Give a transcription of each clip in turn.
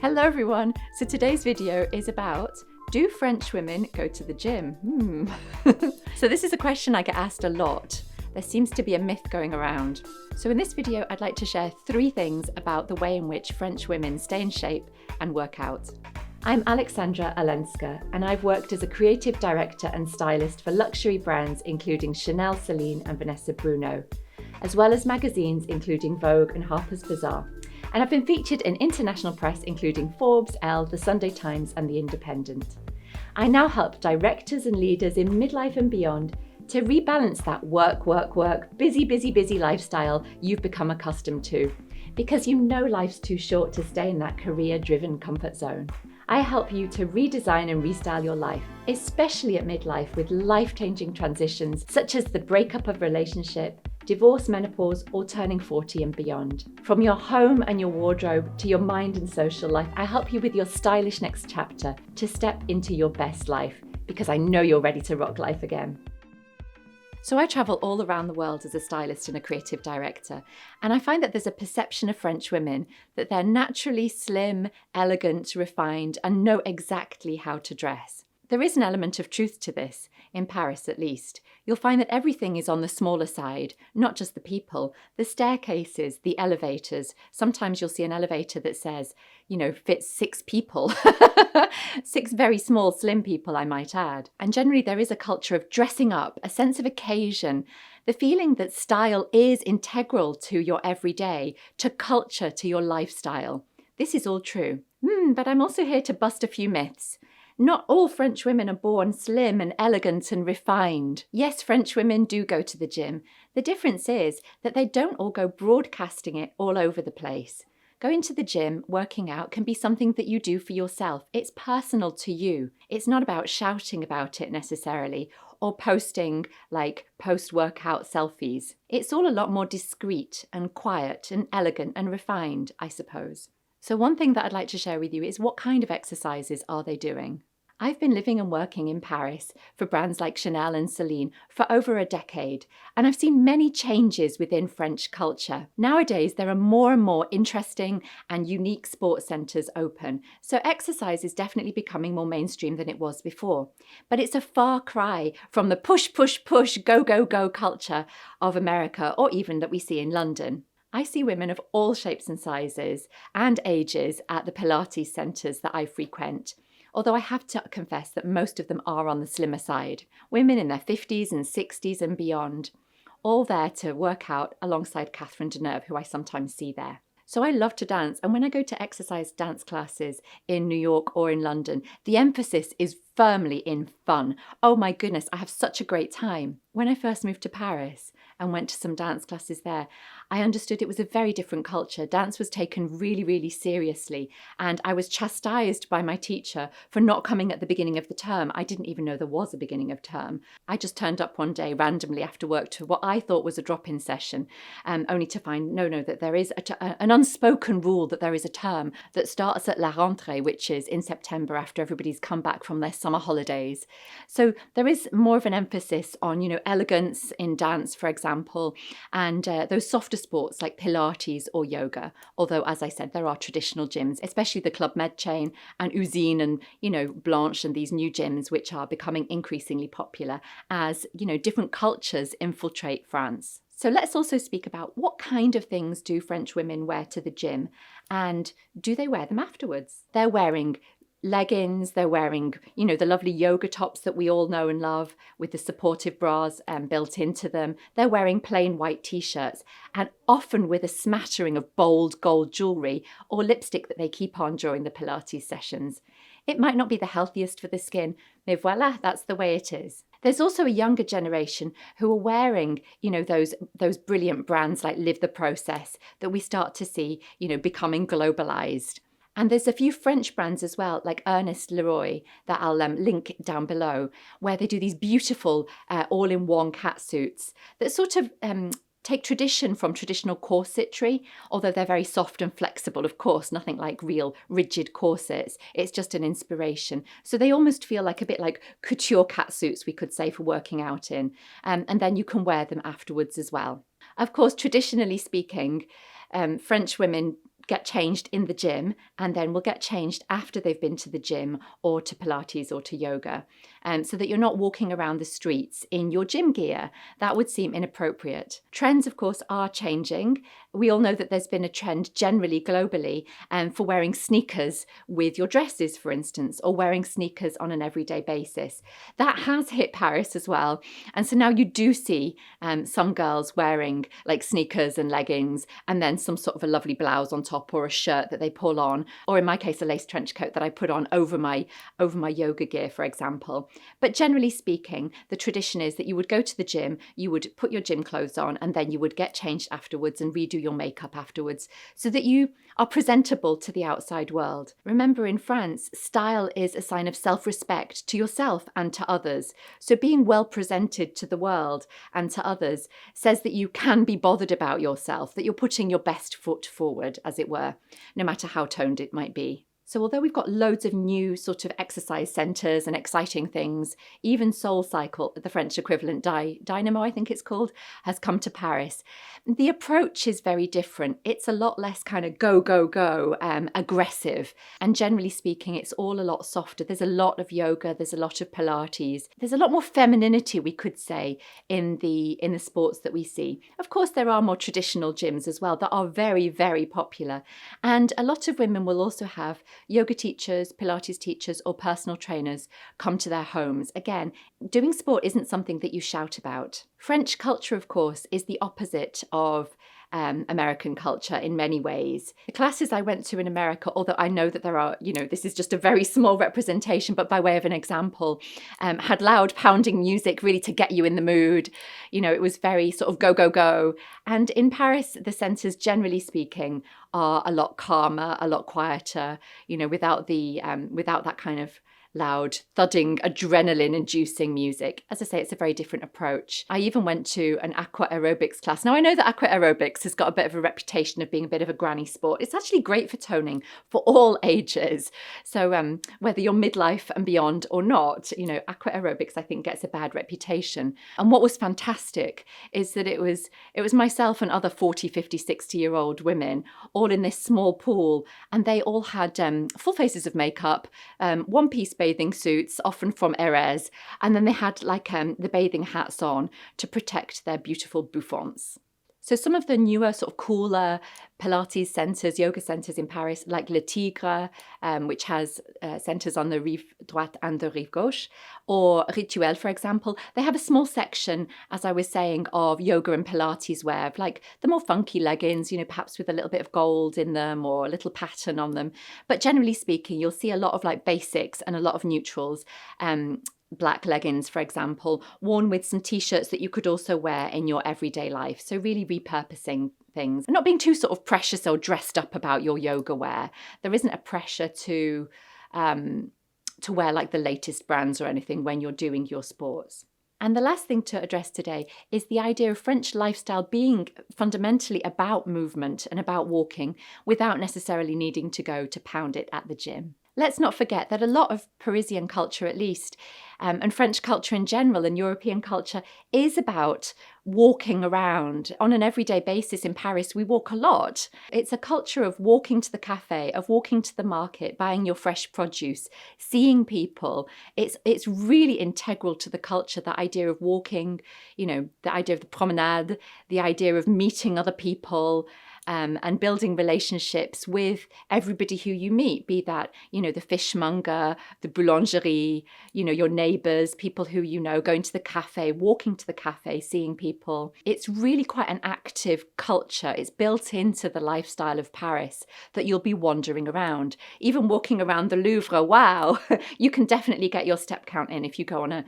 Hello everyone! So today's video is about, do French women go to the gym? So this is a question I get asked a lot. There seems to be a myth going around. So in this video, I'd like to share 3 things about the way in which French women stay in shape and work out. I'm Aleksandra Olenska, and I've worked as a creative director and stylist for luxury brands including Chanel, Celine and Vanessa Bruno, as well as magazines including Vogue and Harper's Bazaar. And I've been featured in international press including Forbes, Elle, The Sunday Times and The Independent. I now help directors and leaders in midlife and beyond to rebalance that work, busy lifestyle you've become accustomed to, because you know life's too short to stay in that career-driven comfort zone. I help you to redesign and restyle your life, especially at midlife with life-changing transitions such as the breakup of relationship, divorce, menopause, or turning 40 and beyond. From your home and your wardrobe to your mind and social life, I help you with your stylish next chapter to step into your best life, because I know you're ready to rock life again. So I travel all around the world as a stylist and a creative director, and I find that there's a perception of French women that they're naturally slim, elegant, refined, and know exactly how to dress. There is an element of truth to this, in Paris at least. You'll find that everything is on the smaller side, not just the people, the staircases, the elevators. Sometimes you'll see an elevator that says, fits 6 people. 6 very small, slim people, I might add. And generally there is a culture of dressing up, a sense of occasion, the feeling that style is integral to your everyday, to culture, to your lifestyle. This is all true. But I'm also here to bust a few myths. Not all French women are born slim and elegant and refined. Yes, French women do go to the gym. The difference is that they don't all go broadcasting it all over the place. Going to the gym, working out, can be something that you do for yourself. It's personal to you. It's not about shouting about it necessarily or posting like post-workout selfies. It's all a lot more discreet and quiet and elegant and refined, I suppose. So one thing that I'd like to share with you is what kind of exercises are they doing? I've been living and working in Paris for brands like Chanel and Celine for over a decade, and I've seen many changes within French culture. Nowadays, there are more and more interesting and unique sports centres open, so exercise is definitely becoming more mainstream than it was before. But it's a far cry from the push, go culture of America, or even that we see in London. I see women of all shapes and sizes and ages at the Pilates centres that I frequent, although I have to confess that most of them are on the slimmer side. Women in their 50s and 60s and beyond, all there to work out alongside Catherine Deneuve, who I sometimes see there. So I love to dance, and when I go to exercise dance classes in New York or in London, the emphasis is firmly in fun. Oh my goodness, I have such a great time. When I first moved to Paris and went to some dance classes there, I understood it was a very different culture. Dance was taken really seriously, and I was chastised by my teacher for not coming at the beginning of the term. I didn't even know there was a beginning of term. I just turned up one day randomly after work to what I thought was a drop-in session, only to find, that there is an unspoken rule that there is a term that starts at la rentrée, which is in September after everybody's come back from their summer holidays. So there is more of an emphasis on, elegance in dance, for example, and those softer sports like Pilates or yoga. Although, as I said, there are traditional gyms, especially the Club Med chain and Usine and, Blanche and these new gyms, which are becoming increasingly popular as, different cultures infiltrate France. So let's also speak about what kind of things do French women wear to the gym, and do they wear them afterwards? They're wearing leggings, they're wearing, the lovely yoga tops that we all know and love with the supportive bras built into them. They're wearing plain white t-shirts, and often with a smattering of bold gold jewellery or lipstick that they keep on during the Pilates sessions. It might not be the healthiest for the skin, mais voilà, that's the way it is. There's also a younger generation who are wearing, those brilliant brands like Live the Process that we start to see, becoming globalized. And there's a few French brands as well, like Ernest Leroy, that I'll link down below, where they do these beautiful all-in-one catsuits that sort of take tradition from traditional corsetry, although they're very soft and flexible, of course, nothing like real rigid corsets. It's just an inspiration. So they almost feel like a bit like couture catsuits, we could say, for working out in. And then you can wear them afterwards as well. Of course, traditionally speaking, French women get changed in the gym and then will get changed after they've been to the gym or to Pilates or to yoga, so that you're not walking around the streets in your gym gear. That would seem inappropriate. Trends, of course, are changing. We all know that there's been a trend generally globally for wearing sneakers with your dresses, for instance, or wearing sneakers on an everyday basis. That has hit Paris as well. And so now you do see some girls wearing like sneakers and leggings and then some sort of a lovely blouse on top or a shirt that they pull on, or in my case, a lace trench coat that I put on over my yoga gear, for example. But generally speaking, the tradition is that you would go to the gym, you would put your gym clothes on, and then you would get changed afterwards and redo your makeup afterwards so that you are presentable to the outside world. Remember, in France, style is a sign of self-respect to yourself and to others. So being well presented to the world and to others says that you can be bothered about yourself, that you're putting your best foot forward, as it were, no matter how toned it might be. So although we've got loads of new sort of exercise centres and exciting things, even Soul Cycle, the French equivalent, Dynamo, I think it's called, has come to Paris. The approach is very different. It's a lot less kind of go, go, go, aggressive. And generally speaking, it's all a lot softer. There's a lot of yoga, there's a lot of Pilates. There's a lot more femininity, we could say, in the sports that we see. Of course, there are more traditional gyms as well that are very, very popular. And a lot of women will also have yoga teachers, Pilates teachers, or personal trainers come to their homes. Again, doing sport isn't something that you shout about. French culture, of course, is the opposite of American culture in many ways. The classes I went to in America, although I know that there are, this is just a very small representation, but by way of an example, had loud pounding music really to get you in the mood. It was very sort of go, go, go. And in Paris, the centres, generally speaking, are a lot calmer, a lot quieter, without that kind of loud, thudding, adrenaline-inducing music. As I say, it's a very different approach. I even went to an aqua aerobics class. Now, I know that aqua aerobics has got a bit of a reputation of being a bit of a granny sport. It's actually great for toning for all ages. So whether you're midlife and beyond or not, aqua aerobics, I think, gets a bad reputation. And what was fantastic is that it was myself and other 40, 50, 60-year-old women all in this small pool, and they all had full faces of makeup, one-piece bathing suits, often from Erez, and then they had the bathing hats on to protect their beautiful bouffants. So some of the newer sort of cooler Pilates centres, yoga centres in Paris, like Le Tigre, which has centres on the Rive Droite and the Rive Gauche, or Rituel, for example, they have a small section, as I was saying, of yoga and Pilates wear, like the more funky leggings, perhaps with a little bit of gold in them or a little pattern on them. But generally speaking, you'll see a lot of basics and a lot of neutrals. Black leggings, for example, worn with some t-shirts that you could also wear in your everyday life. So really repurposing things and not being too sort of precious or dressed up about your yoga wear. There isn't a pressure to wear like the latest brands or anything when you're doing your sports. And the last thing to address today is the idea of French lifestyle being fundamentally about movement and about walking without necessarily needing to go to pound it at the gym. Let's not forget that a lot of Parisian culture, at least, and French culture in general and European culture is about walking around on an everyday basis. In Paris, we walk a lot. It's a culture of walking to the cafe, of walking to the market, buying your fresh produce, seeing people. It's really integral to the culture, that idea of walking, the idea of the promenade, the idea of meeting other people, and building relationships with everybody who you meet, be that, the fishmonger, the boulangerie, your neighbours, people who going to the cafe, walking to the cafe, seeing people. It's really quite an active culture. It's built into the lifestyle of Paris that you'll be wandering around. Even walking around the Louvre, wow, you can definitely get your step count in if you go on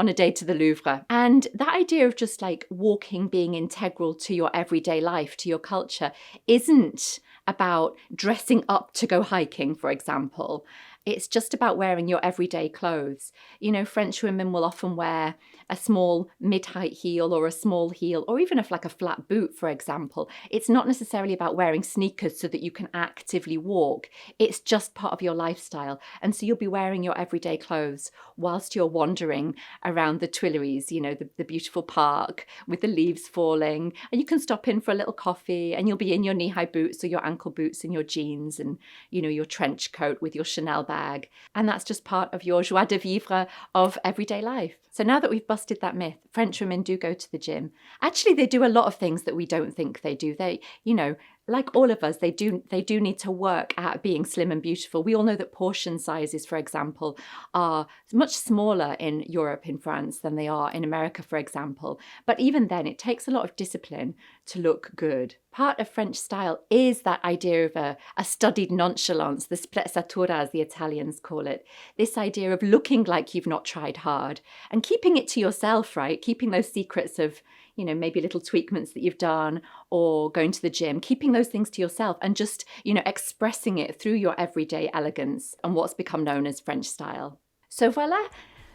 a day to the Louvre. And that idea of just walking being integral to your everyday life, to your culture, isn't about dressing up to go hiking, for example. It's just about wearing your everyday clothes. You know, French women will often wear a small mid-height heel or a small heel, or even like a flat boot, for example. It's not necessarily about wearing sneakers so that you can actively walk. It's just part of your lifestyle. And so you'll be wearing your everyday clothes whilst you're wandering around the Tuileries, you know, the beautiful park with the leaves falling. And you can stop in for a little coffee, and you'll be in your knee-high boots or your ankle boots and your jeans and, you know, your trench coat with your Chanel bag. And that's just part of your joie de vivre of everyday life. So now that we've busted that myth, French women do go to the gym. Actually, they do a lot of things that we don't think they do. They, you know, like all of us, they do need to work at being slim and beautiful. We all know that portion sizes, for example, are much smaller in Europe, in France, than they are in America, for example. But even then, it takes a lot of discipline to look good. Part of French style is that idea of a studied nonchalance, the sprezzatura, as the Italians call it. This idea of looking like you've not tried hard and keeping it to yourself, right? Keeping those secrets of, you know, maybe little tweakments that you've done or going to the gym, keeping those things to yourself and just, you know, expressing it through your everyday elegance and what's become known as French style. So voila,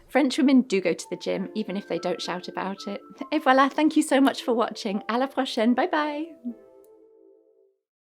French women do go to the gym, even if they don't shout about it. Et voilà, thank you so much for watching. À la prochaine, bye bye.